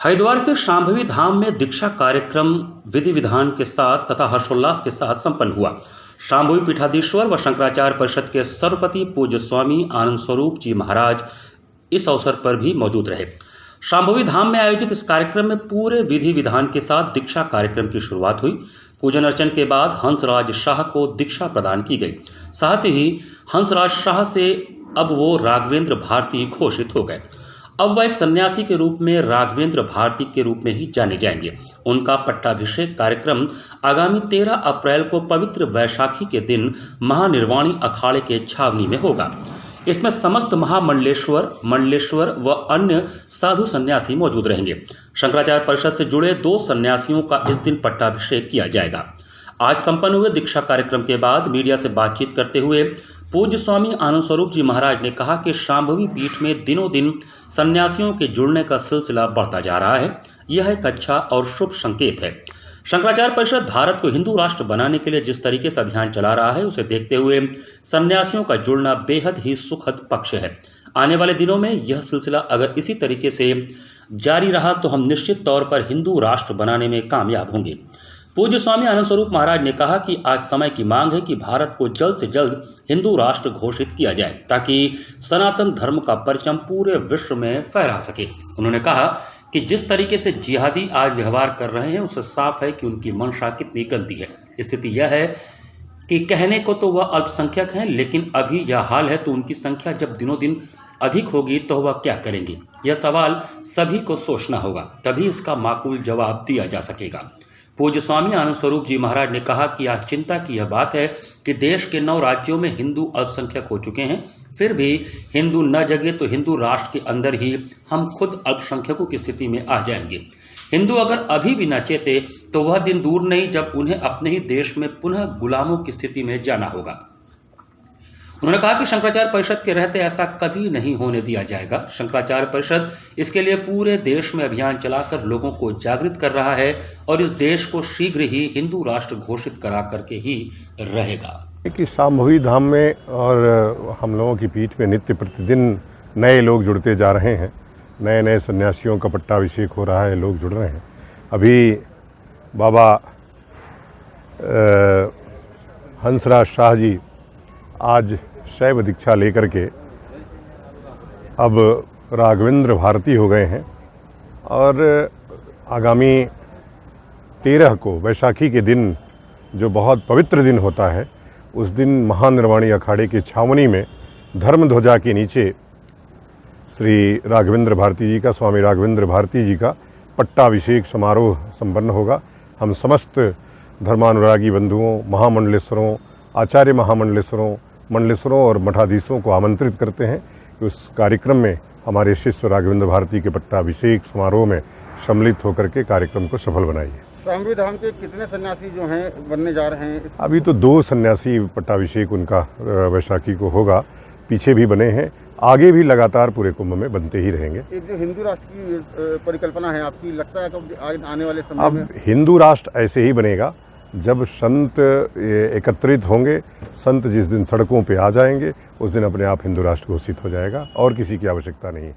हरिद्वार स्थित शांभवी धाम में दीक्षा कार्यक्रम विधि विधान के साथ तथा हर्षोल्लास के साथ संपन्न हुआ। शांभवी पीठाधीश्वर व शंकराचार्य परिषद के सर्वपति पूज्य स्वामी आनंद स्वरूप जी महाराज इस अवसर पर भी मौजूद रहे। शांभवी धाम में आयोजित इस कार्यक्रम में पूरे विधि विधान के साथ दीक्षा कार्यक्रम की शुरुआत हुई। पूजन अर्चन के बाद हंसराज शाह को दीक्षा प्रदान की गई। साथ ही हंसराज शाह से अब वो राघवेंद्र भारती घोषित हो गए। अब वह एक सन्यासी के रूप में राघवेंद्र भारती के रूप में ही जाने जाएंगे। उनका पट्टाभिषेक कार्यक्रम आगामी 13 अप्रैल को पवित्र वैशाखी के दिन महानिर्वाणी अखाड़े के छावनी में होगा। इसमें समस्त महामंडलेश्वर, मंडलेश्वर व अन्य साधु सन्यासी मौजूद रहेंगे। शंकराचार्य परिषद से जुड़े 2 सन्यासियों का इस दिन पट्टाभिषेक किया जाएगा। आज संपन्न हुए दीक्षा कार्यक्रम के बाद मीडिया से बातचीत करते हुए पूज्य स्वामी आनंद स्वरूप जी महाराज ने कहा कि शांभवी पीठ में दिनों दिन सन्यासियों के जुड़ने का सिलसिला बढ़ता जा रहा है। यह एक अच्छा और शुभ संकेत है। शंकराचार्य परिषद भारत को हिंदू राष्ट्र बनाने के लिए जिस तरीके से अभियान चला रहा है, उसे देखते हुए सन्यासियों का जुड़ना बेहद ही सुखद पक्ष है। आने वाले दिनों में यह सिलसिला अगर इसी तरीके से जारी रहा तो हम निश्चित तौर पर हिंदू राष्ट्र बनाने में कामयाब होंगे। पूज्य स्वामी आनंद स्वरूप महाराज ने कहा कि आज समय की मांग है कि भारत को जल्द से जल्द हिंदू राष्ट्र घोषित किया जाए ताकि सनातन धर्म का परचम पूरे विश्व में फहरा सके। उन्होंने कहा कि जिस तरीके से जिहादी आज व्यवहार कर रहे हैं, उससे साफ है कि उनकी मंशा कितनी गंदी है। स्थिति यह है कि कहने को तो वह अल्पसंख्यक हैं, लेकिन अभी यह हाल है तो उनकी संख्या जब दिनों दिन अधिक होगी तो वह क्या करेंगे? यह सवाल सभी को सोचना होगा, तभी इसका माकूल जवाब दिया जा सकेगा। पूज्य स्वामी आनंद स्वरूप जी महाराज ने कहा कि आज चिंता की यह बात है कि देश के 9 राज्यों में हिंदू अल्पसंख्यक हो चुके हैं, फिर भी हिंदू न जगे तो हिंदू राष्ट्र के अंदर ही हम खुद अल्पसंख्यकों की स्थिति में आ जाएंगे। हिंदू अगर अभी भी न चेते तो वह दिन दूर नहीं जब उन्हें अपने ही देश में पुनः गुलामों की स्थिति में जाना होगा। उन्होंने कहा कि शंकराचार्य परिषद के रहते ऐसा कभी नहीं होने दिया जाएगा। शंकराचार्य परिषद इसके लिए पूरे देश में अभियान चलाकर लोगों को जागृत कर रहा है और इस देश को शीघ्र ही हिंदू राष्ट्र घोषित करा करके ही रहेगा। कि शांभवी धाम में और हम लोगों की पीठ में नित्य प्रतिदिन नए लोग जुड़ते जा रहे हैं। नए नए सन्यासियों का पट्टाभिषेक हो रहा है, लोग जुड़ रहे हैं। अभी बाबा हंसराज शाह जी आज शैव दीक्षा लेकर के अब राघवेंद्र भारती हो गए हैं और आगामी 13 को वैशाखी के दिन, जो बहुत पवित्र दिन होता है, उस दिन महानिर्वाणी अखाड़े की छावनी में धर्म ध्वजा के नीचे श्री राघवेंद्र भारती जी का, स्वामी राघवेंद्र भारती जी का पट्टाभिषेक समारोह संपन्न होगा। हम समस्त धर्मानुरागी बंधुओं, महामंडलेश्वरों, आचार्य महामंडलेश्वरों, मंडलेश्वरों और मठाधीशों को आमंत्रित करते हैं कि उस कार्यक्रम में हमारे शिष्य राघवेंद्र भारती के पट्टाभिषेक समारोह में सम्मिलित होकर के कार्यक्रम को सफल बनाइए। शांभवी धाम के कितने सन्यासी जो हैं बनने जा रहे हैं? अभी तो 2 सन्यासी पट्टाभिषेक उनका वैशाखी को होगा। पीछे भी बने हैं, आगे भी लगातार पूरे कुंभ में बनते ही रहेंगे। एक जो हिंदू राष्ट्र की परिकल्पना है आपकी, लगता है तो आने वाले समय में अब हिंदू राष्ट्र ऐसे ही बनेगा जब संत एकत्रित होंगे। संत जिस दिन सड़कों पे आ जाएंगे उस दिन अपने आप हिंदू राष्ट्र घोषित हो जाएगा और किसी की आवश्यकता नहीं है।